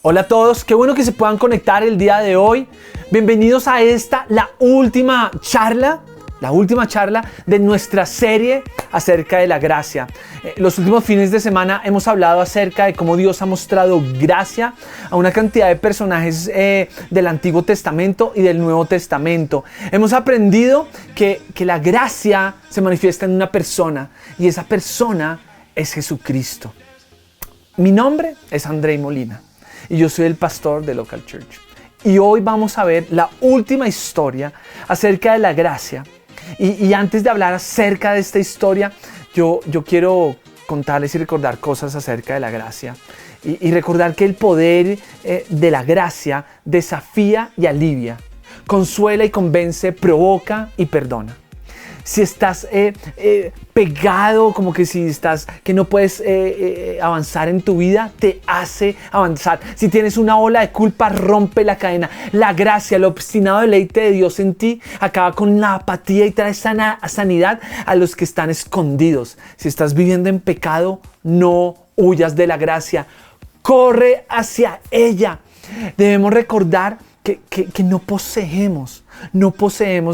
Hola a todos, qué bueno que se puedan conectar el día de hoy. Bienvenidos a la última charla de nuestra serie acerca de la gracia. Los últimos fines de semana hemos hablado acerca de cómo Dios ha mostrado gracia a una cantidad de personajes del Antiguo Testamento y del Nuevo Testamento. Hemos aprendido que la gracia se manifiesta en una persona y esa persona es Jesucristo. Mi nombre es Andrei Molina y yo soy el pastor de Local Church. Y hoy vamos a ver la última historia acerca de la gracia. Y antes de hablar acerca de esta historia, yo quiero contarles y recordar cosas acerca de la gracia. Y recordar que el poder de la gracia desafía y alivia, consuela y convence, provoca y perdona. Si estás pegado, como que si estás, que no puedes avanzar en tu vida, te hace avanzar. Si tienes una ola de culpa, rompe la cadena. La gracia, el obstinado deleite de Dios en ti, acaba con la apatía y trae sanidad a los que están escondidos. Si estás viviendo en pecado, no huyas de la gracia. Corre hacia ella. Debemos recordar que no poseemos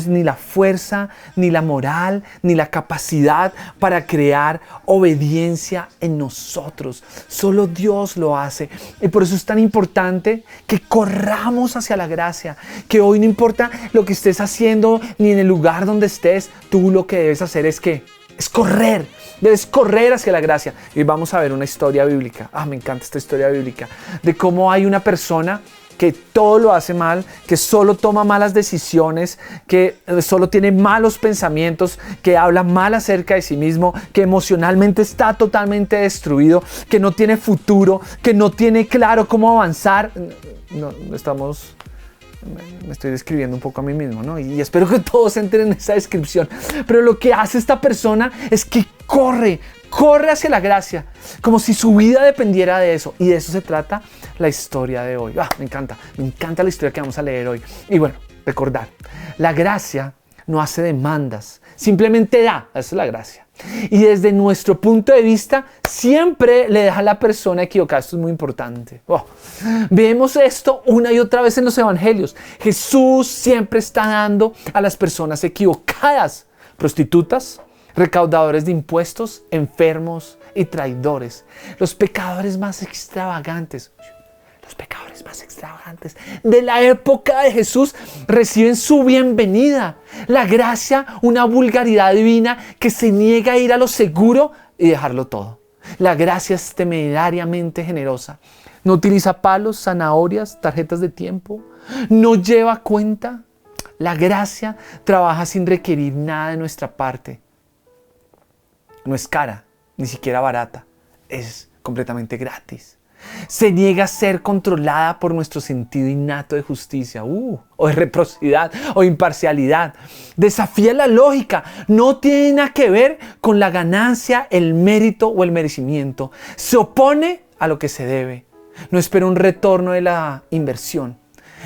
ni la fuerza, ni la moral, ni la capacidad para crear obediencia en nosotros. Solo Dios lo hace. Y por eso es tan importante que corramos hacia la gracia. Que hoy no importa lo que estés haciendo, ni en el lugar donde estés, tú lo que debes hacer es correr. Debes correr hacia la gracia. Y vamos a ver una historia bíblica. Me encanta esta historia bíblica. De cómo hay una persona que todo lo hace mal, que solo toma malas decisiones, que solo tiene malos pensamientos, que habla mal acerca de sí mismo, que emocionalmente está totalmente destruido, que no tiene futuro, que no tiene claro cómo avanzar. Me estoy describiendo un poco a mí mismo, ¿no? Y espero que todos entren en esa descripción. Pero lo que hace esta persona es que corre hacia la gracia, como si su vida dependiera de eso. Y de eso se trata la historia de hoy. Me encanta la historia que vamos a leer hoy. Y bueno, recordar, la gracia no hace demandas, simplemente da. Esa es la gracia. Y desde nuestro punto de vista, siempre le deja a la persona equivocada. Esto es muy importante. Vemos esto una y otra vez en los evangelios. Jesús siempre está dando a las personas equivocadas. Prostitutas, recaudadores de impuestos, enfermos y traidores. Los pecadores más extravagantes de la época de Jesús reciben su bienvenida. La gracia, una vulgaridad divina que se niega a ir a lo seguro y dejarlo todo. La gracia es temerariamente generosa. No utiliza palos, zanahorias, tarjetas de tiempo. No lleva cuenta. La gracia trabaja sin requerir nada de nuestra parte. No es cara, ni siquiera barata. Es completamente gratis. Se niega a ser controlada por nuestro sentido innato de justicia, o de reciprocidad, o imparcialidad. Desafía la lógica. No tiene nada que ver con la ganancia, el mérito o el merecimiento. Se opone a lo que se debe. No espera un retorno de la inversión.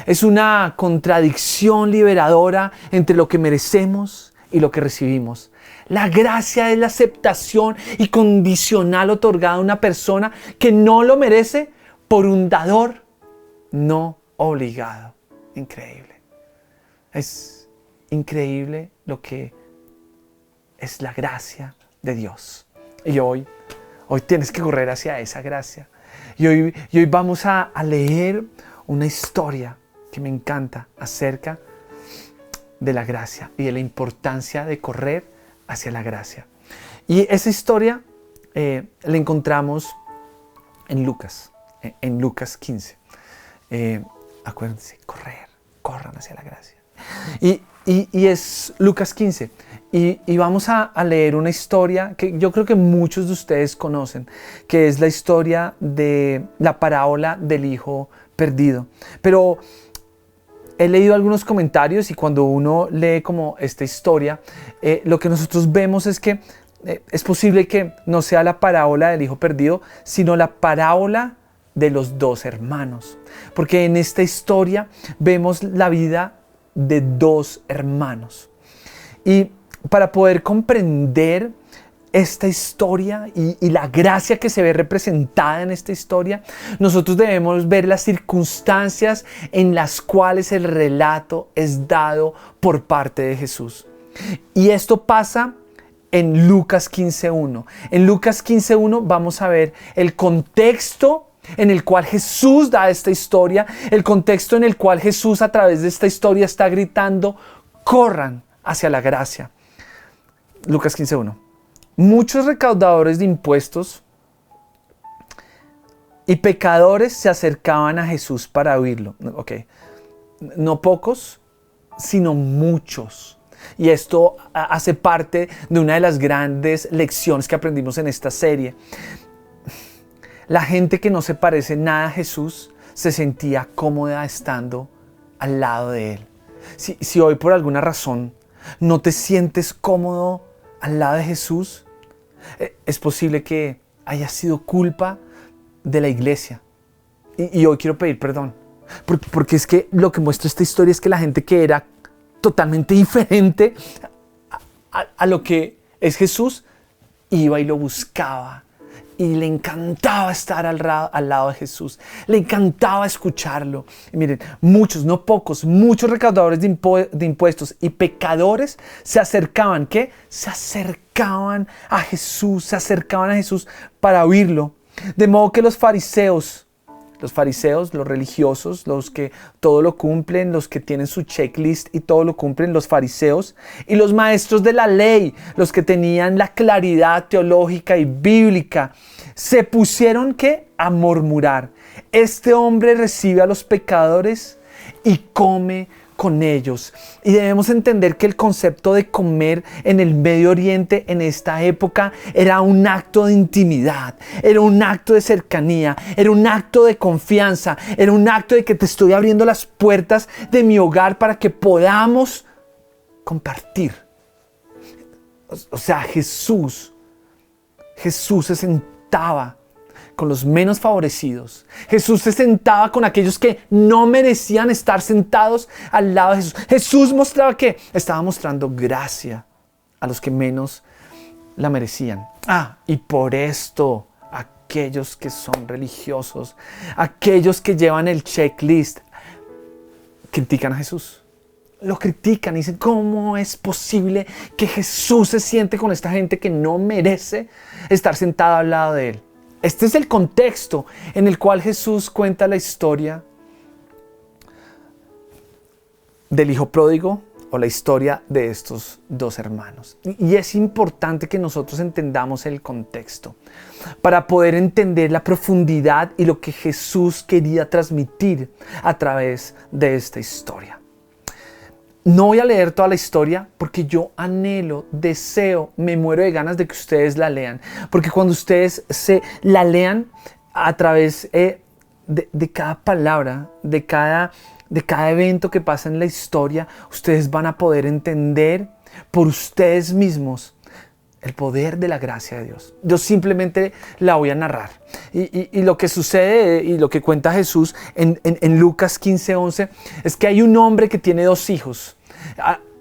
Es una contradicción liberadora entre lo que merecemos y lo que recibimos. La gracia es la aceptación incondicional otorgada a una persona que no lo merece por un dador no obligado. Increíble. Es increíble lo que es la gracia de Dios. Y hoy tienes que correr hacia esa gracia. Y hoy vamos a leer una historia que me encanta acerca de la gracia y de la importancia de correr hacia la gracia. Y esa historia la encontramos en Lucas 15. Acuérdense, corran hacia la gracia. Y es Lucas 15. Y vamos a leer una historia que yo creo que muchos de ustedes conocen, que es la historia de la parábola del hijo perdido. Pero he leído algunos comentarios y cuando uno lee como esta historia, lo que nosotros vemos es que es posible que no sea la parábola del hijo perdido, sino la parábola de los dos hermanos. Porque en esta historia vemos la vida de dos hermanos. Y para poder comprender esta historia y la gracia que se ve representada en esta historia, nosotros debemos ver las circunstancias en las cuales el relato es dado por parte de Jesús. Y esto pasa en Lucas 15:1. En Lucas 15:1 vamos a ver el contexto en el cual Jesús da esta historia, el contexto en el cual Jesús a través de esta historia está gritando: corran hacia la gracia. Lucas 15:1. Muchos recaudadores de impuestos y pecadores se acercaban a Jesús para oírlo. Okay. No pocos, sino muchos. Y esto hace parte de una de las grandes lecciones que aprendimos en esta serie. La gente que no se parece nada a Jesús se sentía cómoda estando al lado de Él. Si hoy por alguna razón no te sientes cómodo al lado de Jesús, es posible que haya sido culpa de la iglesia. Y hoy quiero pedir perdón. Porque es que lo que muestra esta historia es que la gente que era totalmente diferente a lo que es Jesús, iba y lo buscaba. Y le encantaba estar al lado de Jesús. Le encantaba escucharlo. Y miren, muchos, no pocos, muchos recaudadores de impuestos y pecadores se acercaban. ¿Qué? Se acercaban a Jesús. Se acercaban a Jesús para oírlo. De modo que los fariseos, los religiosos, los que todo lo cumplen, los que tienen su checklist y todo lo cumplen, los fariseos, y los maestros de la ley, los que tenían la claridad teológica y bíblica, se pusieron ¿qué? A murmurar: este hombre recibe a los pecadores y come con ellos. Y debemos entender que el concepto de comer en el Medio Oriente en esta época era un acto de intimidad, era un acto de cercanía, era un acto de confianza, era un acto de que te estoy abriendo las puertas de mi hogar para que podamos compartir. O sea, Jesús se sentaba con los menos favorecidos. Jesús se sentaba con aquellos que no merecían estar sentados al lado de Jesús. Jesús mostraba que estaba mostrando gracia a los que menos la merecían. Y por esto aquellos que son religiosos, aquellos que llevan el checklist, critican a Jesús. Lo critican y dicen: ¿cómo es posible que Jesús se siente con esta gente que no merece estar sentada al lado de Él? Este es el contexto en el cual Jesús cuenta la historia del hijo pródigo o la historia de estos dos hermanos. Y es importante que nosotros entendamos el contexto para poder entender la profundidad y lo que Jesús quería transmitir a través de esta historia. No voy a leer toda la historia porque yo anhelo, deseo, me muero de ganas de que ustedes la lean. Porque cuando ustedes la lean a través de cada palabra, de cada evento que pasa en la historia, ustedes van a poder entender por ustedes mismos el poder de la gracia de Dios. Yo simplemente la voy a narrar. Y lo que sucede y lo que cuenta Jesús en Lucas 15:11 es que hay un hombre que tiene dos hijos.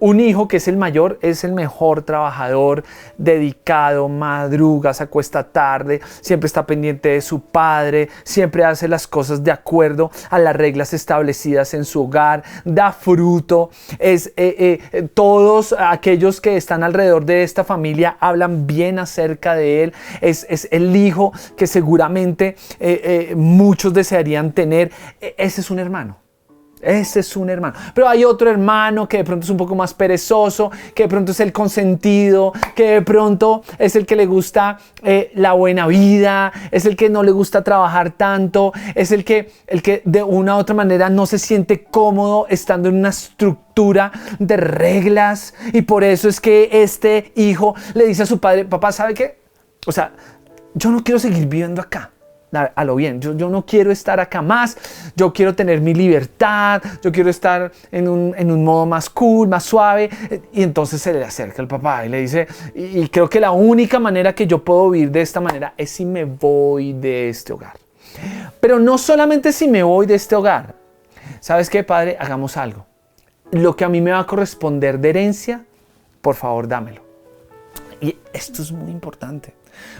Un hijo que es el mayor, es el mejor trabajador, dedicado, madruga, se acuesta tarde, siempre está pendiente de su padre, siempre hace las cosas de acuerdo a las reglas establecidas en su hogar, da fruto. Todos aquellos que están alrededor de esta familia hablan bien acerca de él. Es el hijo que seguramente muchos desearían tener. Ese es un hermano. Ese es un hermano. Pero hay otro hermano que de pronto es un poco más perezoso, que de pronto es el consentido, que de pronto es el que le gusta la buena vida, es el que no le gusta trabajar tanto, es el que de una u otra manera no se siente cómodo estando en una estructura de reglas. Y por eso es que este hijo le dice a su padre: papá, ¿sabe qué? O sea, yo no quiero seguir viviendo acá. A lo bien, yo no quiero estar acá más, yo quiero tener mi libertad, yo quiero estar en un modo más cool, más suave. Y entonces se le acerca el papá y le dice: y creo que la única manera que yo puedo vivir de esta manera es si me voy de este hogar. Pero no solamente si me voy de este hogar. ¿Sabes qué, padre? Hagamos algo. Lo que a mí me va a corresponder de herencia, por favor, dámelo. Y esto es muy importante,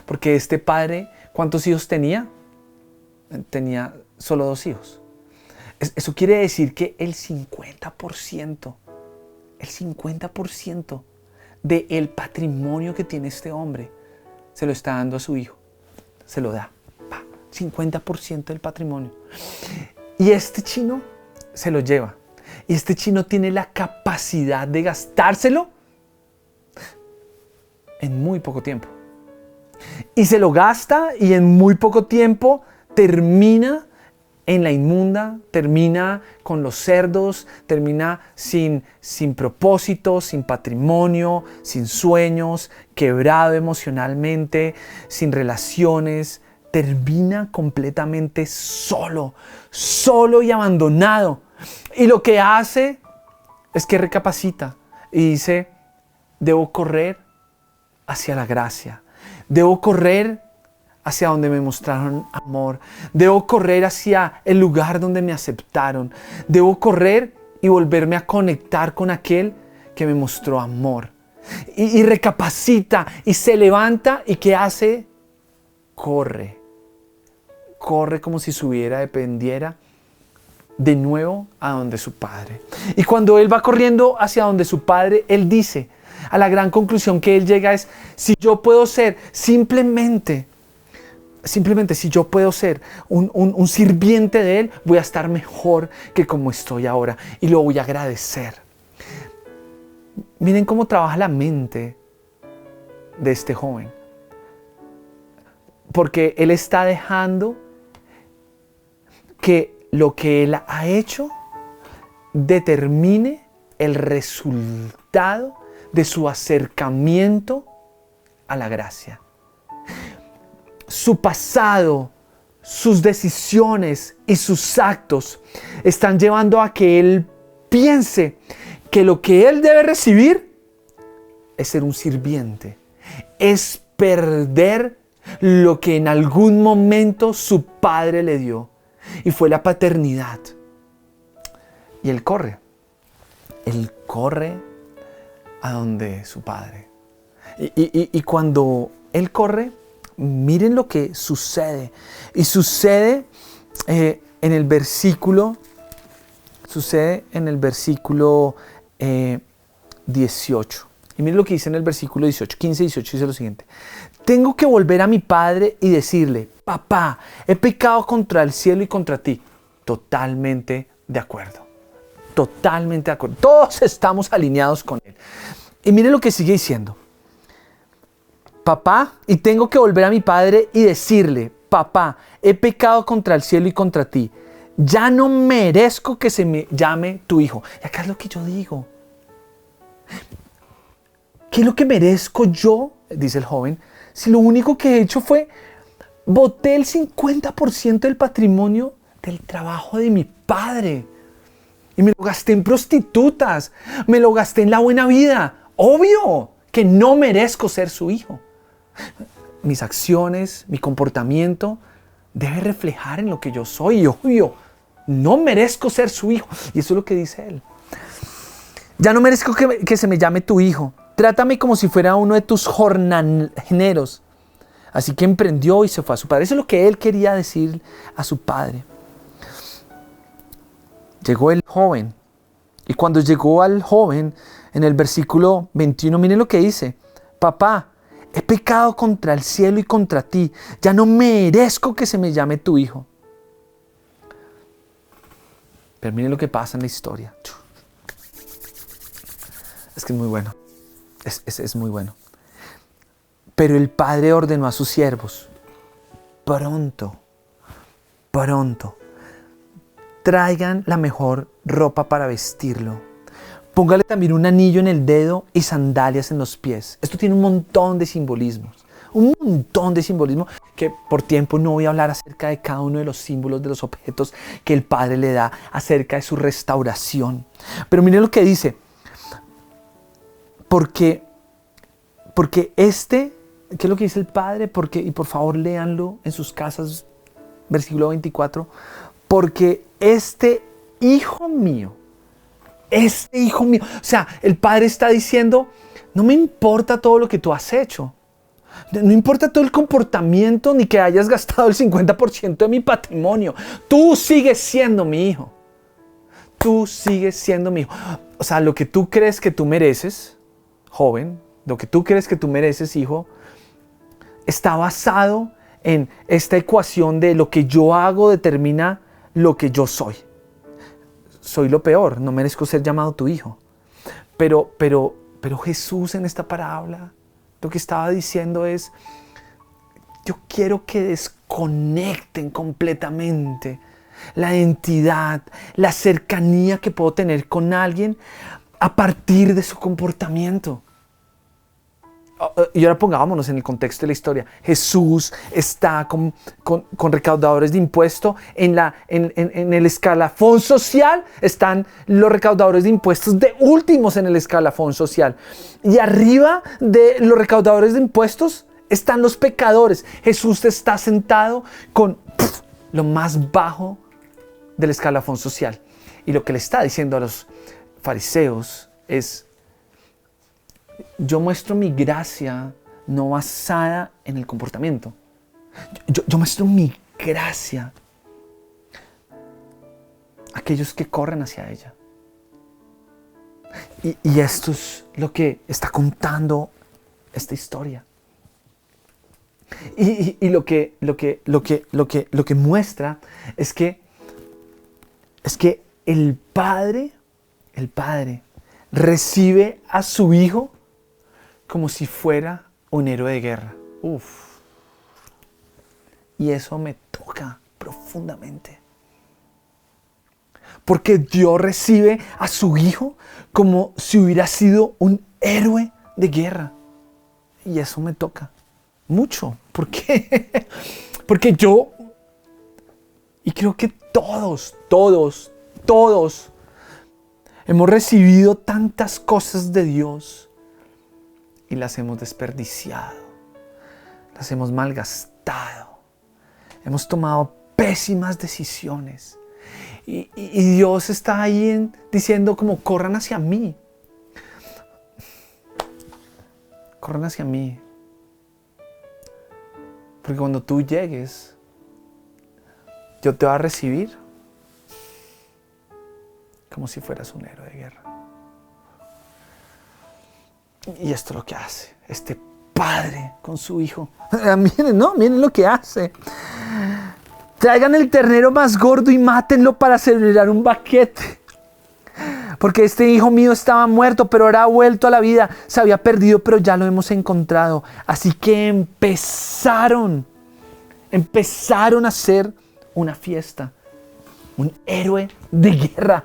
porque este padre, ¿cuántos hijos tenía? Tenía solo 2 hijos. Eso quiere decir que el 50% del patrimonio que tiene este hombre se lo está dando a su hijo. Se lo da. 50% del patrimonio. Y este chino se lo lleva. Y este chino tiene la capacidad de gastárselo en muy poco tiempo. Y se lo gasta y en muy poco tiempo termina en la inmunda, termina con los cerdos, termina sin propósito, sin patrimonio, sin sueños, quebrado emocionalmente, sin relaciones. Termina completamente solo y abandonado. Y lo que hace es que recapacita y dice, debo correr hacia la gracia. Debo correr hacia donde me mostraron amor. Debo correr hacia el lugar donde me aceptaron. Debo correr y volverme a conectar con aquel que me mostró amor. Y recapacita y se levanta y ¿qué hace? Corre como si su vida dependiera de nuevo a donde su padre. Y cuando él va corriendo hacia donde su padre, él dice, a la gran conclusión que él llega es, si yo puedo ser simplemente si yo puedo ser un sirviente de él, voy a estar mejor que como estoy ahora y lo voy a agradecer. Miren cómo trabaja la mente de este joven. Porque él está dejando que lo que él ha hecho determine el resultado de su acercamiento a la gracia. Su pasado, sus decisiones y sus actos están llevando a que él piense que lo que él debe recibir es ser un sirviente, es perder lo que en algún momento su padre le dio, y fue la paternidad. Y él corre a donde su padre. Y cuando él corre, miren lo que sucede. Y sucede en el versículo 18. Y miren lo que dice en el versículo 18, 15 y 18, dice lo siguiente. Tengo que volver a mi padre y decirle, papá, he pecado contra el cielo y contra ti. Totalmente de acuerdo. Totalmente de acuerdo. Todos estamos alineados con él. Y miren lo que sigue diciendo. Papá, y tengo que volver a mi padre y decirle, papá, he pecado contra el cielo y contra ti. Ya no merezco que se me llame tu hijo. Y acá es lo que yo digo. ¿Qué es lo que merezco yo? Dice el joven. Si lo único que he hecho fue boté el 50% del patrimonio del trabajo de mi padre. Y me lo gasté en prostitutas. Me lo gasté en la buena vida. Obvio que no merezco ser su hijo. Mis acciones, mi comportamiento debe reflejar en lo que yo soy. Y obvio, no merezco ser su hijo. Y eso es lo que dice él. Ya no merezco que se me llame tu hijo. Trátame como si fuera uno de tus jornaleros. Así que emprendió y se fue a su padre. Eso es lo que él quería decir a su padre. Llegó el joven. Y cuando llegó al joven, en el versículo 21, miren lo que dice. Papá, he pecado contra el cielo y contra ti. Ya no merezco que se me llame tu hijo. Pero miren lo que pasa en la historia. Es que es muy bueno. Es muy bueno. Pero el padre ordenó a sus siervos, pronto, traigan la mejor ropa para vestirlo. Póngale también un anillo en el dedo y sandalias en los pies. Esto tiene un montón de simbolismos. Un montón de simbolismo que por tiempo no voy a hablar acerca de cada uno de los símbolos, de los objetos que el padre le da acerca de su restauración. Pero miren lo que dice. Porque ¿qué es lo que dice el padre? Y por favor léanlo en sus casas, versículo 24. Porque este hijo mío este hijo mío. O sea, el padre está diciendo, no me importa todo lo que tú has hecho. No importa todo el comportamiento ni que hayas gastado el 50% de mi patrimonio. Tú sigues siendo mi hijo. Tú sigues siendo mi hijo. O sea, lo que tú crees que tú mereces, joven, lo que tú crees que tú mereces, hijo, está basado en esta ecuación de lo que yo hago determina lo que yo soy. Soy lo peor, no merezco ser llamado tu hijo. Pero Jesús en esta parábola lo que estaba diciendo es, yo quiero que desconecten completamente la identidad, la cercanía que puedo tener con alguien a partir de su comportamiento. Y ahora pongámonos en el contexto de la historia. Jesús está con recaudadores de impuestos. En el escalafón social están los recaudadores de impuestos de últimos en el escalafón social. Y arriba de los recaudadores de impuestos están los pecadores. Jesús está sentado con lo más bajo del escalafón social. Y lo que le está diciendo a los fariseos es: yo muestro mi gracia no basada en el comportamiento. Yo muestro mi gracia a aquellos que corren hacia ella. Y esto es lo que está contando esta historia. Y lo que muestra es que el padre recibe a su hijo como si fuera un héroe de guerra. Y eso me toca profundamente. Porque Dios recibe a su hijo como si hubiera sido un héroe de guerra. Y eso me toca mucho. ¿Por qué? Porque yo, y creo que todos hemos recibido tantas cosas de Dios y las hemos desperdiciado, las hemos malgastado, hemos tomado pésimas decisiones. Y Dios está ahí diciendo como corran hacia mí. Corran hacia mí. Porque cuando tú llegues, yo te voy a recibir como si fueras un héroe de guerra. Y esto es lo que hace este padre con su hijo. Miren lo que hace. Traigan el ternero más gordo y mátenlo para celebrar un banquete. Porque este hijo mío estaba muerto, pero ahora ha vuelto a la vida. Se había perdido, pero ya lo hemos encontrado. Así que empezaron a hacer una fiesta. Un héroe de guerra.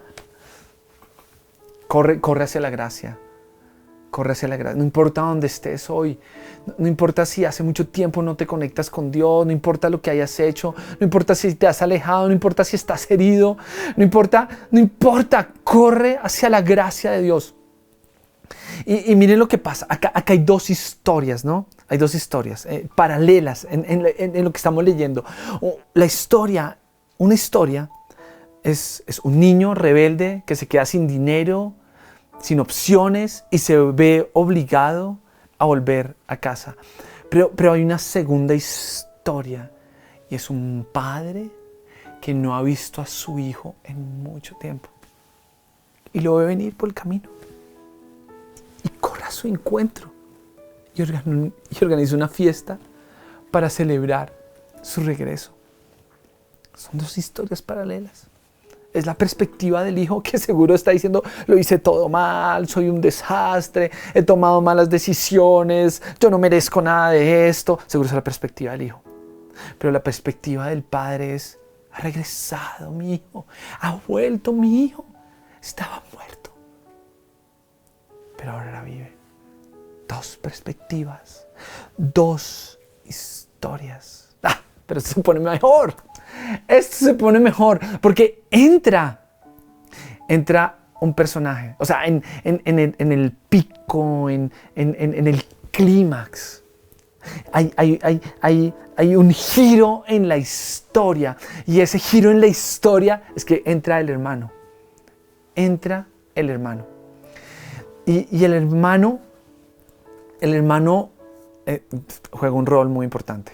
Corre hacia la gracia. Corre hacia la gracia. No importa dónde estés hoy. No importa si hace mucho tiempo no te conectas con Dios. No importa lo que hayas hecho. No importa si te has alejado. No importa si estás herido. No importa. Corre hacia la gracia de Dios. Y miren lo que pasa. Acá hay dos historias, ¿no? Hay dos historias paralelas en lo que estamos leyendo. Una historia es un niño rebelde que se queda sin dinero, sin opciones y se ve obligado a volver a casa. Pero hay una segunda historia y es un padre que no ha visto a su hijo en mucho tiempo y lo ve venir por el camino y corre a su encuentro y organiza una fiesta para celebrar su regreso. Son dos historias paralelas. Es la perspectiva del hijo que seguro está diciendo, lo hice todo mal, soy un desastre, he tomado malas decisiones, yo no merezco nada de esto. Seguro es la perspectiva del hijo. Pero la perspectiva del padre es, ha regresado mi hijo, ha vuelto mi hijo, estaba muerto, pero ahora vive. Dos perspectivas, dos historias. Pero esto se pone mejor. Esto se pone mejor porque entra un personaje, o sea, en el pico, en el clímax. Hay un giro en la historia y ese giro en la historia es que entra el hermano. Entra el hermano. Y el hermano juega un rol muy importante.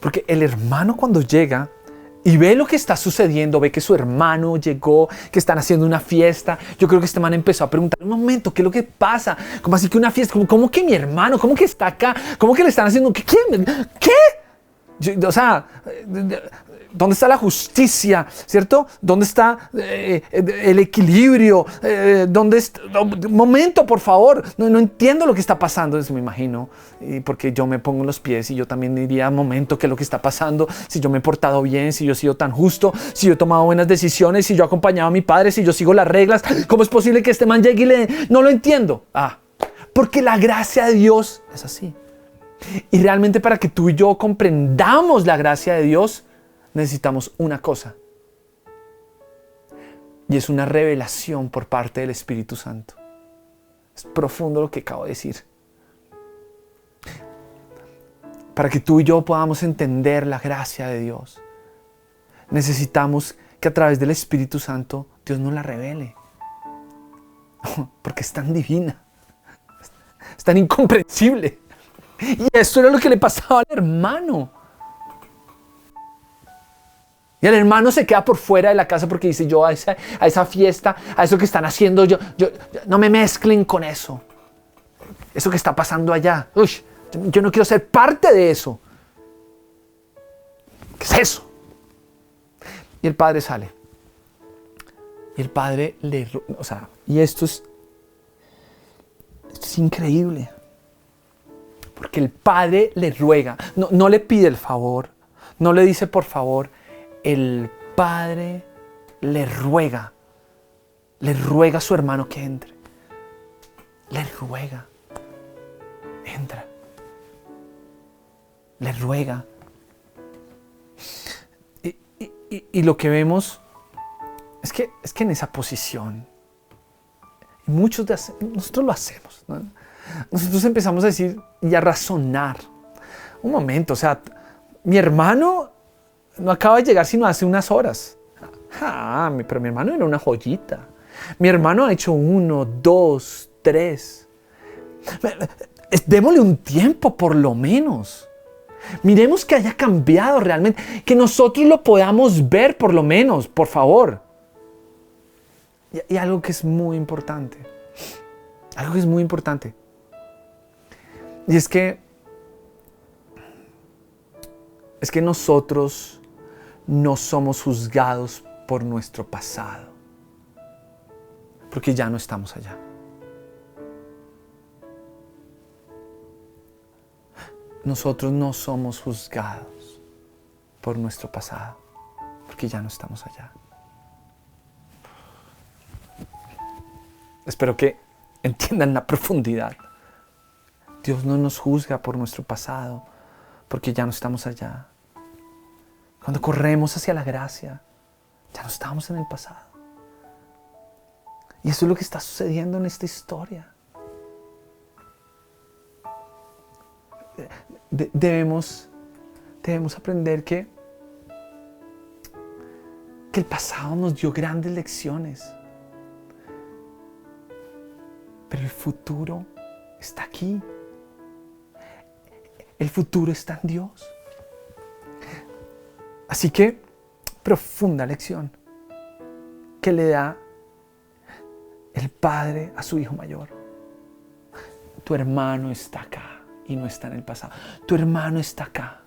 Porque el hermano cuando llega y ve lo que está sucediendo, ve que su hermano llegó, que están haciendo una fiesta. Yo creo que este man empezó a preguntar, un momento, ¿qué es lo que pasa? ¿Cómo así que una fiesta? ¿Cómo que mi hermano? ¿Cómo que está acá? ¿Cómo que le están haciendo? ¿Qué? ¿Dónde está la justicia? ¿Cierto? ¿Dónde está el equilibrio? ¿Dónde está? Un momento, por favor. No entiendo lo que está pasando. Eso me imagino. Porque yo me pongo en los pies y yo también diría, momento, ¿qué es lo que está pasando? Si yo me he portado bien, si yo he sido tan justo, si yo he tomado buenas decisiones, si yo he acompañado a mi padre, si yo sigo las reglas, ¿cómo es posible que este man llegue y no lo entiendo? Porque la gracia de Dios es así. Y realmente para que tú y yo comprendamos la gracia de Dios, necesitamos una cosa. Y es una revelación por parte del Espíritu Santo. Es profundo lo que acabo de decir. Para que tú y yo podamos entender la gracia de Dios, necesitamos que a través del Espíritu Santo Dios nos la revele. Porque es tan divina. Es tan incomprensible. Y esto era lo que le pasaba al hermano. Y el hermano se queda por fuera de la casa porque dice, yo a esa fiesta, a eso que están haciendo, yo no me mezclen con eso. Eso que está pasando allá. Yo no quiero ser parte de eso. ¿Qué es eso? Y el padre sale. Y el padre y esto es increíble. Porque el padre le ruega, no le pide el favor, no le dice por favor, el padre le ruega a su hermano que entre. Le ruega, entra. Le ruega. Y lo que vemos es que en esa posición, nosotros lo hacemos, ¿no? Nosotros empezamos a decir y a razonar. Un momento, mi hermano no acaba de llegar sino hace unas horas. Pero mi hermano era una joyita. Mi hermano ha hecho 1, 2, 3. Démosle un tiempo por lo menos. Miremos que haya cambiado realmente. Que nosotros lo podamos ver por lo menos, por favor. Y algo que es muy importante. Algo que es muy importante. Y es que nosotros no somos juzgados por nuestro pasado, porque ya no estamos allá. Nosotros no somos juzgados por nuestro pasado, porque ya no estamos allá. Espero que entiendan la profundidad. Dios no nos juzga por nuestro pasado, porque ya no estamos allá. Cuando corremos hacia la gracia, ya no estamos en el pasado. Y eso es lo que está sucediendo en esta historia. Debemos aprender que el pasado nos dio grandes lecciones. Pero el futuro está aquí. El futuro está en Dios. Así que, profunda lección que le da el padre a su hijo mayor. Tu hermano está acá y no está en el pasado. Tu hermano está acá.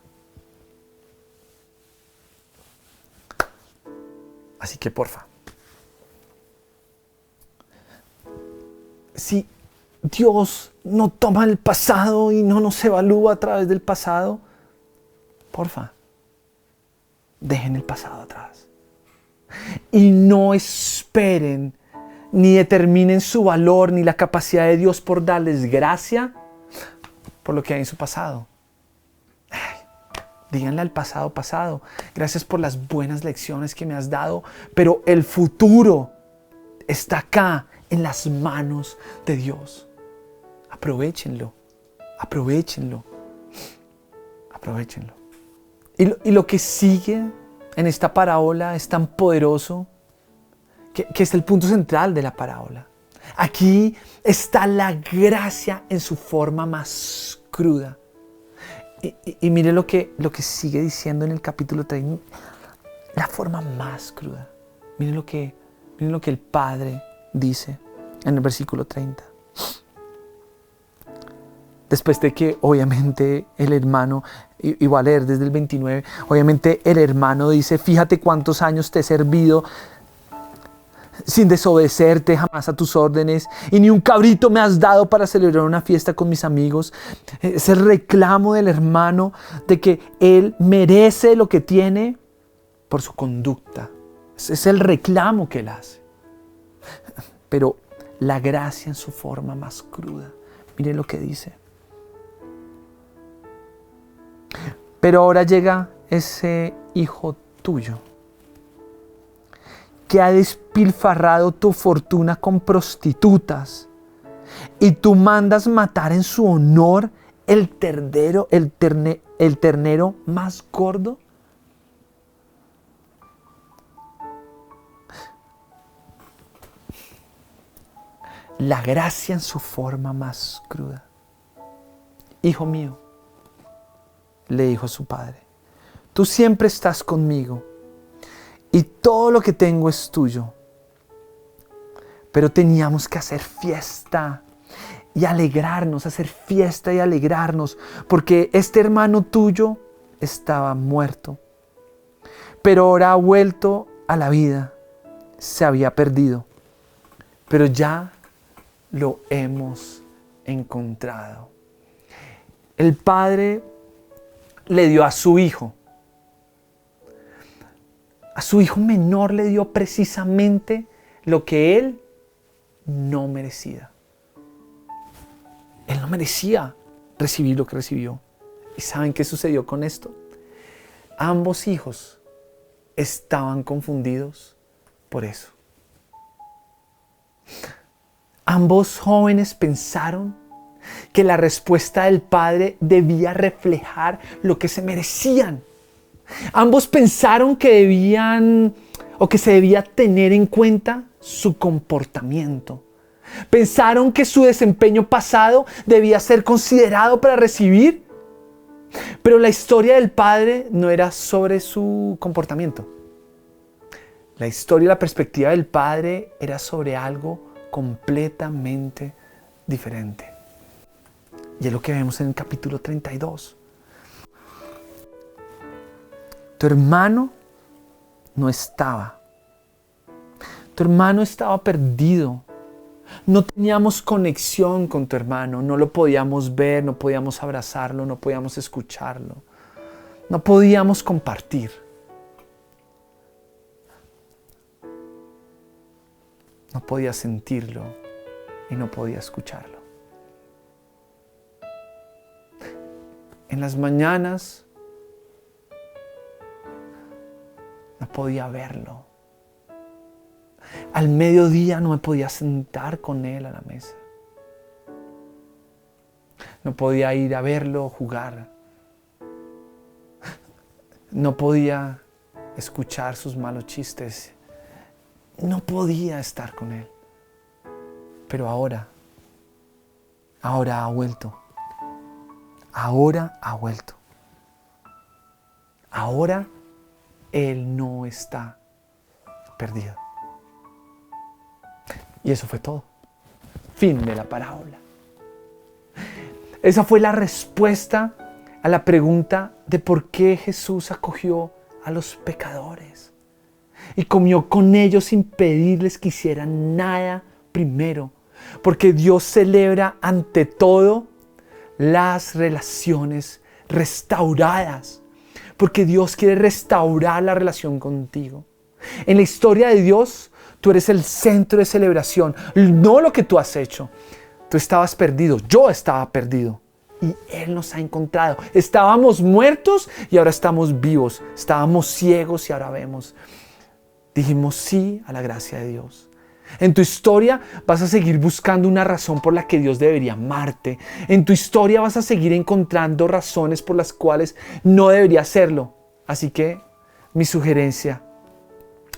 Así que, porfa, si Dios no toma el pasado y no nos evalúa a través del pasado, porfa, dejen el pasado atrás. Y no esperen ni determinen su valor ni la capacidad de Dios por darles gracia por lo que hay en su pasado. Díganle al pasado, gracias por las buenas lecciones que me has dado, pero el futuro está acá en las manos de Dios. Aprovechenlo. Y lo que sigue en esta parábola es tan poderoso que es el punto central de la parábola. Aquí está la gracia en su forma más cruda. Y mire lo que sigue diciendo en el capítulo 3, la forma más cruda. Miren lo que el Padre dice en el versículo 30. Después de que obviamente el hermano, y voy a leer desde el 29, obviamente el hermano dice: fíjate cuántos años te he servido sin desobedecerte jamás a tus órdenes, y ni un cabrito me has dado para celebrar una fiesta con mis amigos. Es el reclamo del hermano de que él merece lo que tiene por su conducta. Es el reclamo que él hace. Pero la gracia en su forma más cruda. Mire lo que dice. Pero ahora llega ese hijo tuyo que ha despilfarrado tu fortuna con prostitutas, y tú mandas matar en su honor el ternero más gordo. La gracia en su forma más cruda. Hijo mío, le dijo a su padre, tú siempre estás conmigo y todo lo que tengo es tuyo. Pero teníamos que hacer fiesta y alegrarnos, hacer fiesta y alegrarnos, porque este hermano tuyo estaba muerto, pero ahora ha vuelto a la vida. Se había perdido, pero ya lo hemos encontrado. El padre le dio a su hijo menor, le dio precisamente lo que él no merecía. Él no merecía recibir lo que recibió. ¿Y saben qué sucedió con esto? Ambos hijos estaban confundidos por eso. Ambos jóvenes pensaron que la respuesta del padre debía reflejar lo que se merecían. Ambos pensaron que se debía tener en cuenta su comportamiento. Pensaron que su desempeño pasado debía ser considerado para recibir. Pero la historia del padre no era sobre su comportamiento. La historia y la perspectiva del padre era sobre algo completamente diferente. Y es lo que vemos en el capítulo 32. Tu hermano no estaba. Tu hermano estaba perdido. No teníamos conexión con tu hermano. No lo podíamos ver, no podíamos abrazarlo, no podíamos escucharlo. No podíamos compartir. No podía sentirlo y no podía escucharlo. En las mañanas no podía verlo. Al mediodía no me podía sentar con él a la mesa. No podía ir a verlo jugar. No podía escuchar sus malos chistes. No podía estar con él. Pero ahora ha vuelto. Ahora ha vuelto. Ahora él no está perdido. Y eso fue todo. Fin de la parábola. Esa fue la respuesta a la pregunta de por qué Jesús acogió a los pecadores y comió con ellos sin pedirles que hicieran nada primero. Porque Dios celebra ante todo las relaciones restauradas. Porque Dios quiere restaurar la relación contigo. En la historia de Dios, tú eres el centro de celebración, no lo que tú has hecho. Tú estabas perdido, yo estaba perdido. Y Él nos ha encontrado. Estábamos muertos y ahora estamos vivos. Estábamos ciegos y ahora vemos. Dijimos sí a la gracia de Dios. En tu historia vas a seguir buscando una razón por la que Dios debería amarte. En tu historia vas a seguir encontrando razones por las cuales no debería hacerlo. Así que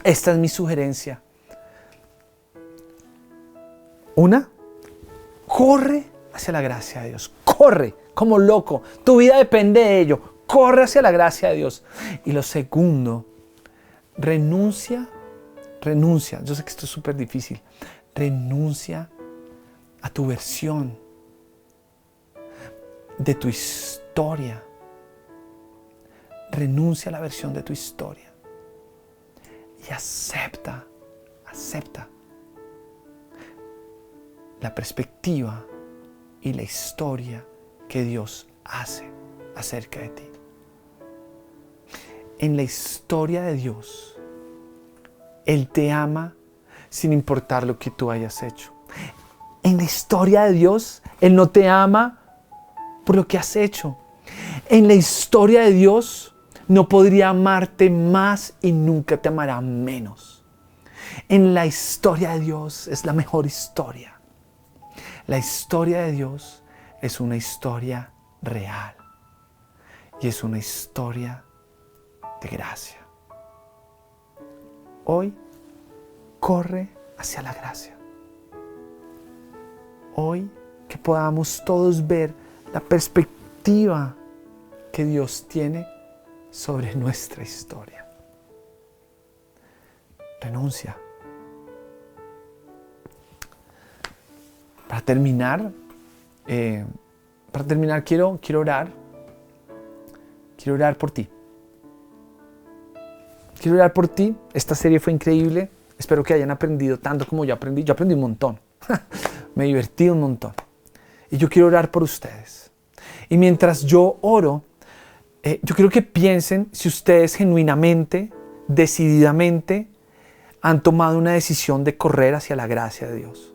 esta es mi sugerencia. Una, corre hacia la gracia de Dios. Corre como loco. Tu vida depende de ello. Corre hacia la gracia de Dios. Y lo segundo, renuncia. Yo sé que esto es súper difícil. Renuncia a tu versión de tu historia. Renuncia a la versión de tu historia. Y acepta la perspectiva y la historia que Dios hace acerca de ti. En la historia de Dios, Él te ama sin importar lo que tú hayas hecho. En la historia de Dios, Él no te ama por lo que has hecho. En la historia de Dios, no podría amarte más y nunca te amará menos. En la historia de Dios es la mejor historia. La historia de Dios es una historia real y es una historia de gracia. Hoy corre hacia la gracia. Hoy que podamos todos ver la perspectiva que Dios tiene sobre nuestra historia. Renuncia. Para terminar, quiero orar. Quiero orar por ti. Quiero orar por ti. Esta serie fue increíble. Espero que hayan aprendido tanto como yo aprendí. Yo aprendí un montón. Me divertí un montón. Y yo quiero orar por ustedes. Y mientras yo oro, yo quiero que piensen si ustedes genuinamente, decididamente, han tomado una decisión de correr hacia la gracia de Dios.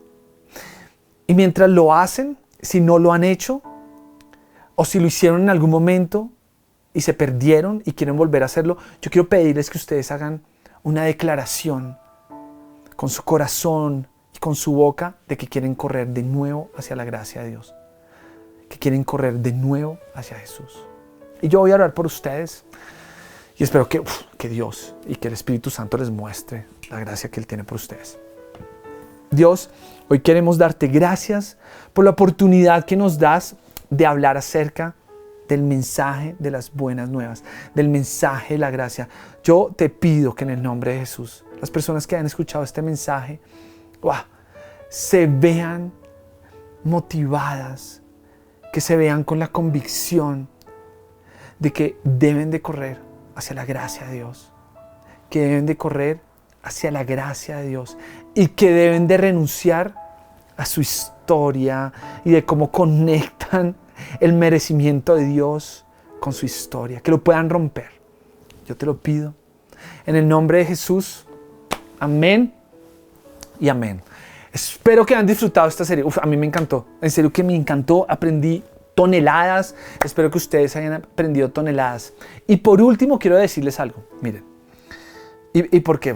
Y mientras lo hacen, si no lo han hecho, o si lo hicieron en algún momento y se perdieron y quieren volver a hacerlo, yo quiero pedirles que ustedes hagan una declaración con su corazón y con su boca de que quieren correr de nuevo hacia la gracia de Dios. Que quieren correr de nuevo hacia Jesús. Y yo voy a orar por ustedes y espero que Dios y que el Espíritu Santo les muestre la gracia que Él tiene por ustedes. Dios, hoy queremos darte gracias por la oportunidad que nos das de hablar acerca del mensaje de las buenas nuevas, del mensaje de la gracia. Yo te pido que en el nombre de Jesús, las personas que han escuchado este mensaje, se vean motivadas, que se vean con la convicción de que deben de correr hacia la gracia de Dios, que deben de correr hacia la gracia de Dios y que deben de renunciar a su historia y de cómo conectan el merecimiento de Dios con su historia, que lo puedan romper. Yo te lo pido en el nombre de Jesús. Amén y amén. Espero que hayan disfrutado esta serie. A mí me encantó. En serio que me encantó. Aprendí toneladas. Espero que ustedes hayan aprendido toneladas. Y por último, quiero decirles algo. Miren. Y porque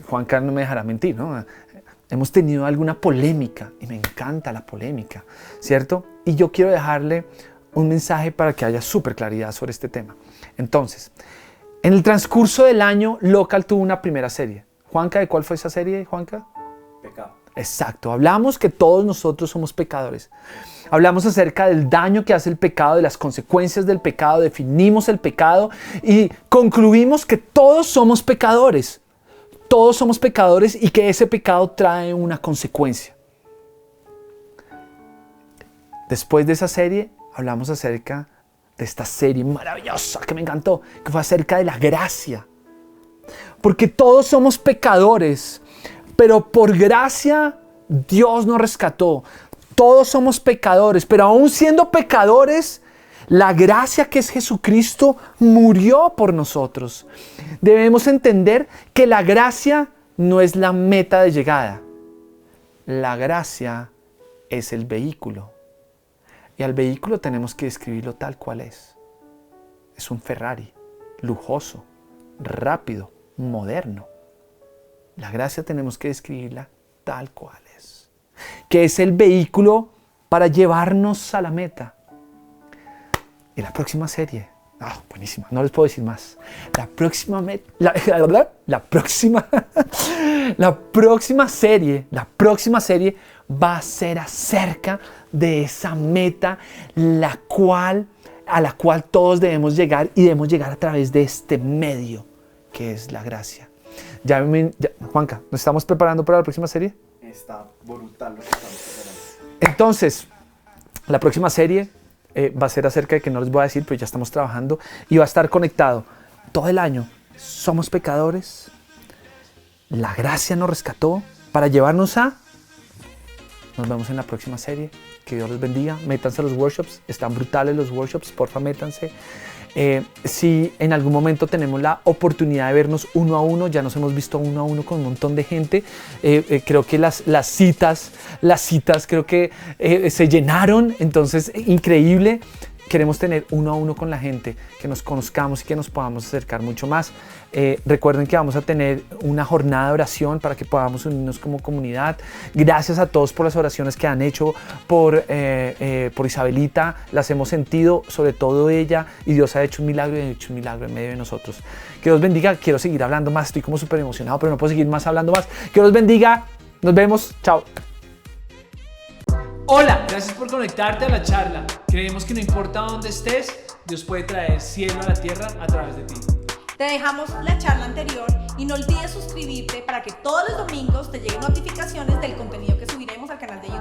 Juan Carlos no me dejará mentir, ¿no? Hemos tenido alguna polémica y me encanta la polémica, ¿cierto? Y yo quiero dejarle un mensaje para que haya súper claridad sobre este tema. Entonces, en el transcurso del año, Local tuvo una primera serie. Juanca, ¿de cuál fue esa serie, Juanca? Pecado. Exacto, hablamos que todos nosotros somos pecadores. Hablamos acerca del daño que hace el pecado, de las consecuencias del pecado, definimos el pecado y concluimos que todos somos pecadores. Todos somos pecadores y que ese pecado trae una consecuencia. Después de esa serie, hablamos acerca de esta serie maravillosa que me encantó, que fue acerca de la gracia. Porque todos somos pecadores, pero por gracia Dios nos rescató. Todos somos pecadores, pero aún siendo pecadores, la gracia que es Jesucristo murió por nosotros. Debemos entender que la gracia no es la meta de llegada. La gracia es el vehículo. Y al vehículo tenemos que describirlo tal cual es. Es un Ferrari, lujoso, rápido, moderno. La gracia tenemos que describirla tal cual es. Que es el vehículo para llevarnos a la meta. Y la próxima serie Buenísima, no les puedo decir más. La próxima serie va a ser acerca de esa meta a la cual todos debemos llegar, y debemos llegar a través de este medio que es la gracia. Juanca, ¿nos estamos preparando para la próxima serie? Está brutal lo que estamos preparando. Entonces, la próxima serie va a ser acerca de que no les voy a decir, pero ya estamos trabajando, y va a estar conectado todo el año. Somos pecadores, la gracia nos rescató para llevarnos a... Nos vemos en la próxima serie. Que Dios los bendiga. Métanse a los workshops. Están brutales los workshops. Porfa, métanse. Si en algún momento tenemos la oportunidad de vernos uno a uno, ya nos hemos visto uno a uno con un montón de gente. Creo que las citas creo que se llenaron. Entonces, increíble. Queremos tener uno a uno con la gente, que nos conozcamos y que nos podamos acercar mucho más. Recuerden que vamos a tener una jornada de oración para que podamos unirnos como comunidad. Gracias a todos por las oraciones que han hecho por Isabelita. Las hemos sentido, sobre todo ella, y Dios ha hecho un milagro en medio de nosotros. Que Dios bendiga. Quiero seguir hablando más. Estoy como súper emocionado, pero no puedo seguir más hablando más. Que Dios bendiga. Nos vemos. Chao. Hola, gracias por conectarte a la charla. Creemos que no importa dónde estés, Dios puede traer cielo a la tierra a través de ti. Te dejamos la charla anterior y no olvides suscribirte para que todos los domingos te lleguen notificaciones del contenido que subiremos al canal de YouTube.